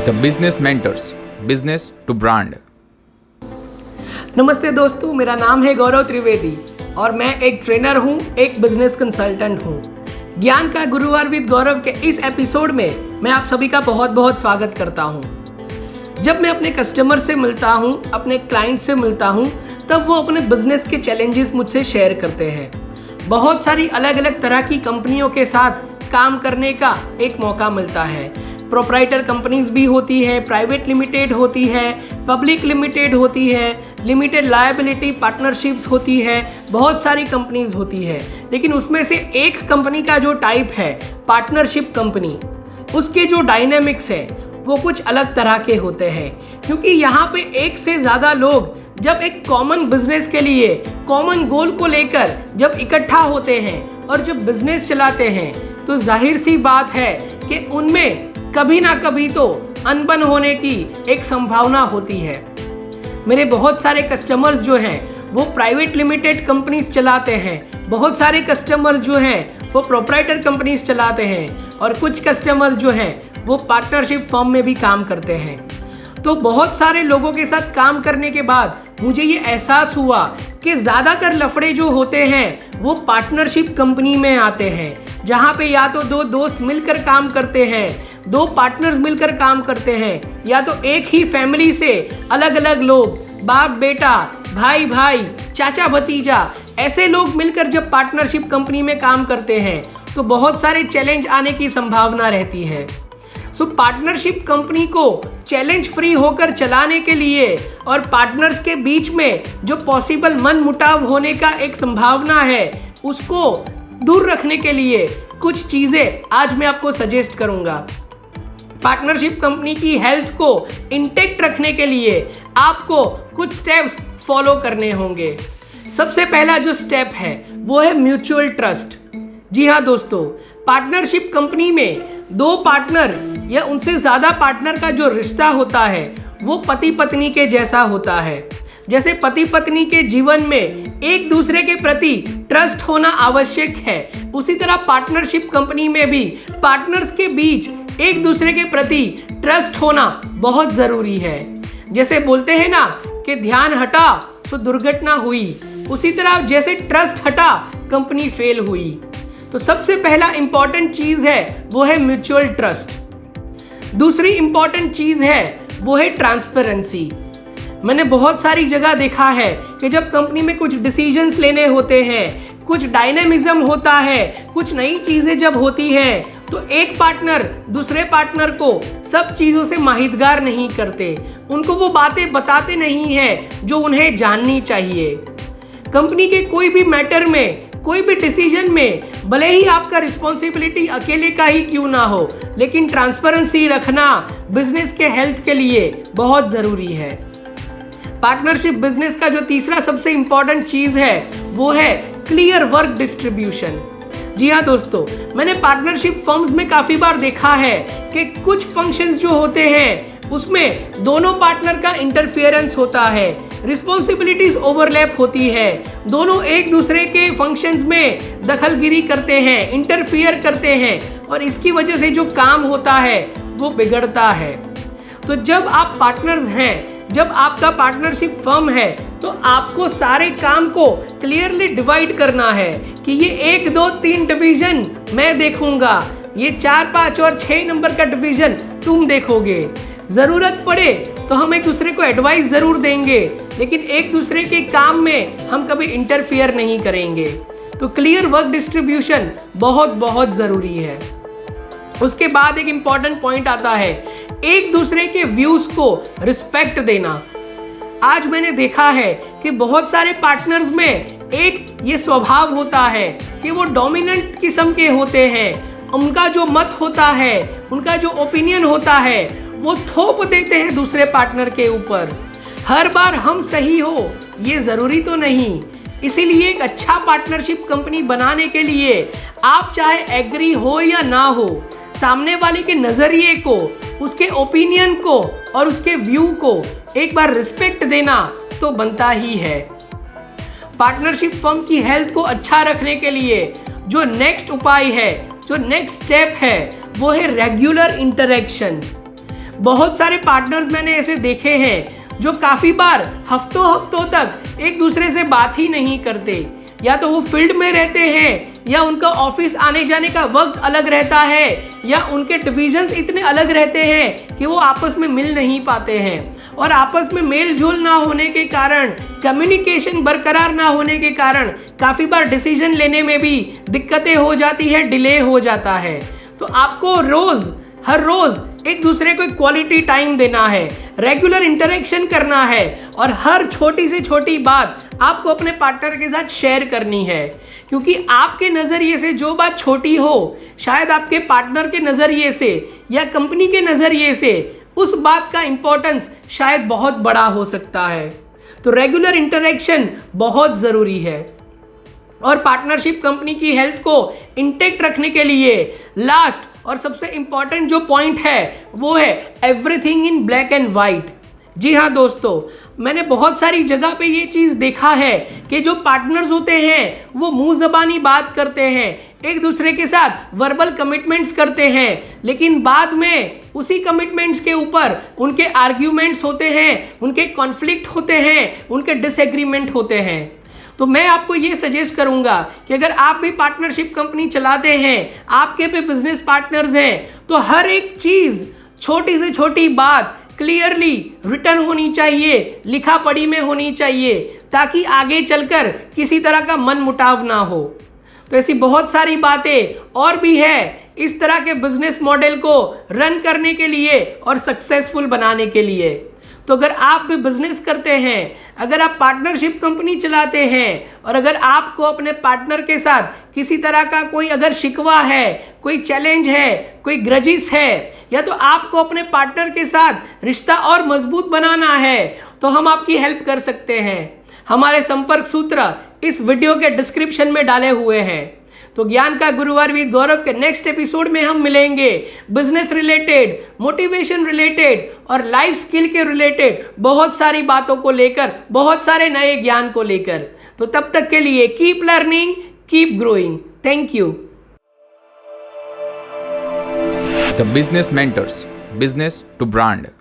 The Business Mentors, Business to Brand। नमस्ते दोस्तों, मेरा नाम है गौरव त्रिवेदी और मैं एक ट्रेनर हूँ, एक बिजनेस कंसल्टेंट हूँ। ज्ञान का गुरुवार विद गौरव के इस एपिसोड में मैं आप सभी का बहुत बहुत स्वागत करता हूँ। जब मैं अपने कस्टमर से मिलता हूँ, अपने क्लाइंट से मिलता हूँ, तब वो अपने बिजनेस के चैलेंजेस मुझसे शेयर करते हैं। बहुत सारी अलग अलग तरह की कंपनियों के साथ काम करने का एक मौका मिलता है। प्रोप्राइटर कंपनीज भी होती है, प्राइवेट लिमिटेड होती है, पब्लिक लिमिटेड होती है, लिमिटेड लायबिलिटी पार्टनरशिप्स होती है, बहुत सारी कंपनीज होती है। लेकिन उसमें से एक कंपनी का जो टाइप है पार्टनरशिप कंपनी, उसके जो डायनेमिक्स है वो कुछ अलग तरह के होते हैं। क्योंकि यहाँ पे एक से ज़्यादा लोग जब एक कॉमन बिजनेस के लिए कॉमन गोल को लेकर जब इकट्ठा होते हैं और जब बिजनेस चलाते हैं, तो जाहिर सी बात है कि उनमें कभी ना कभी तो अनबन होने की एक संभावना होती है। मेरे बहुत सारे कस्टमर्स जो हैं वो प्राइवेट लिमिटेड कंपनीज चलाते हैं, बहुत सारे कस्टमर जो हैं वो प्रोप्राइटर कंपनीज चलाते हैं और कुछ कस्टमर जो हैं वो पार्टनरशिप फर्म में भी काम करते हैं। तो बहुत सारे लोगों के साथ काम करने के बाद मुझे ये एहसास हुआ कि ज़्यादातर लफड़े जो होते हैं वो पार्टनरशिप कंपनी में आते हैं, जहाँ पे या तो दो दोस्त मिलकर काम करते हैं, दो पार्टनर्स मिलकर काम करते हैं, या तो एक ही फैमिली से अलग अलग लोग, बाप बेटा, भाई भाई, चाचा भतीजा, ऐसे लोग मिलकर जब पार्टनरशिप कंपनी में काम करते हैं तो बहुत सारे चैलेंज आने की संभावना रहती है। सो पार्टनरशिप कंपनी को चैलेंज फ्री होकर चलाने के लिए और पार्टनर्स के बीच में जो पॉसिबल मन मुटाव होने का एक संभावना है, उसको दूर रखने के लिए कुछ चीज़ें आज मैं आपको सजेस्ट करूंगा। पार्टनरशिप कंपनी की हेल्थ को इंटेक्ट रखने के लिए आपको कुछ स्टेप्स फॉलो करने होंगे। सबसे पहला जो स्टेप है वो है म्यूचुअल ट्रस्ट। जी हाँ दोस्तों, पार्टनरशिप कंपनी में दो पार्टनर या उनसे ज़्यादा पार्टनर का जो रिश्ता होता है वो पति पत्नी के जैसा होता है। जैसे पति पत्नी के जीवन में एक दूसरे के प्रति ट्रस्ट होना आवश्यक है, उसी तरह पार्टनरशिप कंपनी में भी पार्टनर्स के बीच एक दूसरे के प्रति ट्रस्ट होना बहुत ज़रूरी है। जैसे बोलते हैं ना कि ध्यान हटा तो दुर्घटना हुई, उसी तरह जैसे ट्रस्ट हटा कंपनी फेल हुई। तो सबसे पहला इंपॉर्टेंट चीज़ है वो है म्यूचुअल ट्रस्ट। दूसरी इंपॉर्टेंट चीज़ है वो है ट्रांसपेरेंसी। मैंने बहुत सारी जगह देखा है कि जब कंपनी में कुछ डिसीजंस लेने होते हैं, कुछ डायनेमिज्म होता है, कुछ नई चीज़ें जब होती हैं, तो एक पार्टनर दूसरे पार्टनर को सब चीज़ों से माहितगार नहीं करते, उनको वो बातें बताते नहीं हैं जो उन्हें जाननी चाहिए। कंपनी के कोई भी मैटर में, कोई भी डिसीजन में भले ही आपका रिस्पॉन्सिबिलिटी अकेले का ही क्यों ना हो, लेकिन ट्रांसपेरेंसी रखना बिजनेस के हेल्थ के लिए बहुत ज़रूरी है। पार्टनरशिप बिजनेस का जो तीसरा सबसे इंपॉर्टेंट चीज़ है वो है क्लियर वर्क डिस्ट्रीब्यूशन। जी हाँ दोस्तों, मैंने पार्टनरशिप फर्म्स में काफ़ी बार देखा है कि कुछ फंक्शंस जो होते हैं उसमें दोनों पार्टनर का इंटरफियरेंस होता है, रिस्पॉन्सिबिलिटीज ओवरलैप होती है, दोनों एक दूसरे के फंक्शंस में दखलगिरी करते हैं, इंटरफियर करते हैं और इसकी वजह से जो काम होता है वो बिगड़ता है। तो जब आप पार्टनर्स हैं, जब आपका पार्टनरशिप फर्म है, तो आपको सारे काम को क्लियरली डिवाइड करना है कि ये 1, 2, 3 डिवीजन मैं देखूंगा, ये 4, 5 और 6 नंबर का डिवीजन तुम देखोगे। ज़रूरत पड़े तो हम एक दूसरे को एडवाइस ज़रूर देंगे, लेकिन एक दूसरे के काम में हम कभी इंटरफियर नहीं करेंगे। तो क्लियर वर्क डिस्ट्रीब्यूशन बहुत बहुत ज़रूरी है। उसके बाद एक इम्पॉर्टेंट पॉइंट आता है एक दूसरे के व्यूज़ को रिस्पेक्ट देना। आज मैंने देखा है कि बहुत सारे पार्टनर्स में एक ये स्वभाव होता है कि वो डोमिनेंट किस्म के होते हैं। उनका जो मत होता है, उनका जो ओपिनियन होता है, वो थोप देते हैं दूसरे पार्टनर के ऊपर। हर बार हम सही हो ये ज़रूरी तो नहीं। इसीलिए एक अच्छा पार्टनरशिप कंपनी बनाने के लिए आप चाहे एग्री हो या ना हो, सामने वाले के नज़रिए को, उसके ओपिनियन को और उसके व्यू को एक बार रिस्पेक्ट देना तो बनता ही है। पार्टनरशिप फर्म की हेल्थ को अच्छा रखने के लिए जो नेक्स्ट उपाय है, जो नेक्स्ट स्टेप है, वो है रेगुलर इंटरेक्शन। बहुत सारे पार्टनर्स मैंने ऐसे देखे हैं जो काफ़ी बार हफ्तों हफ्तों तक एक दूसरे से बात ही नहीं करते, या तो वो फील्ड में रहते हैं या उनका ऑफिस आने जाने का वक्त अलग रहता है, या उनके डिविजन्स इतने अलग रहते हैं कि वो आपस में मिल नहीं पाते हैं। और आपस में मेल जोल ना होने के कारण, कम्युनिकेशन बरकरार ना होने के कारण काफ़ी बार डिसीजन लेने में भी दिक्कतें हो जाती है, डिले हो जाता है। तो आपको हर रोज एक दूसरे को क्वालिटी टाइम देना है, रेगुलर इंटरेक्शन करना है, और हर छोटी से छोटी बात आपको अपने पार्टनर के साथ शेयर करनी है। क्योंकि आपके नज़रिए से जो बात छोटी हो, शायद आपके पार्टनर के नज़रिए से या कंपनी के नज़रिए से उस बात का इंपॉर्टेंस शायद बहुत बड़ा हो सकता है। तो रेगुलर इंटरेक्शन बहुत ज़रूरी है। और पार्टनरशिप कंपनी की हेल्थ को इंटेक्ट रखने के लिए लास्ट और सबसे इंपॉर्टेंट जो पॉइंट है वो है everything in black and white. जी हाँ दोस्तों, मैंने बहुत सारी जगह पे ये चीज़ देखा है कि जो पार्टनर्स होते हैं वो मुंह ज़बानी बात करते हैं, एक दूसरे के साथ वर्बल कमिटमेंट्स करते हैं, लेकिन बाद में उसी कमिटमेंट्स के ऊपर उनके आर्ग्यूमेंट्स होते हैं, उनके कॉन्फ्लिक्ट होते हैं, उनके डिसएग्रीमेंट होते हैं। तो मैं आपको ये सजेस्ट करूंगा कि अगर आप भी पार्टनरशिप कंपनी चलाते हैं, आपके भी बिजनेस पार्टनर्स हैं, तो हर एक चीज़, छोटी से छोटी बात क्लियरली रिटर्न होनी चाहिए, लिखा पढ़ी में होनी चाहिए, ताकि आगे चलकर किसी तरह का मन मुटाव ना हो। तो ऐसी बहुत सारी बातें और भी है इस तरह के बिजनेस मॉडल को रन करने के लिए और सक्सेसफुल बनाने के लिए। तो अगर आप भी बिजनेस करते हैं, अगर आप पार्टनरशिप कंपनी चलाते हैं, और अगर आपको अपने पार्टनर के साथ किसी तरह का कोई अगर शिकवा है, कोई चैलेंज है, कोई ग्रजिस है, या तो आपको अपने पार्टनर के साथ रिश्ता और मजबूत बनाना है, तो हम आपकी हेल्प कर सकते हैं। हमारे संपर्क सूत्र इस वीडियो के डिस्क्रिप्शन में डाले हुए हैं। तो ज्ञान का गुरुवार विद गौरव के नेक्स्ट एपिसोड में हम मिलेंगे बिजनेस रिलेटेड, मोटिवेशन रिलेटेड और लाइफ स्किल के रिलेटेड बहुत सारी बातों को लेकर, बहुत सारे नए ज्ञान को लेकर। तो तब तक के लिए keep learning, keep growing. Thank you. The Business Mentors, Business to Brand.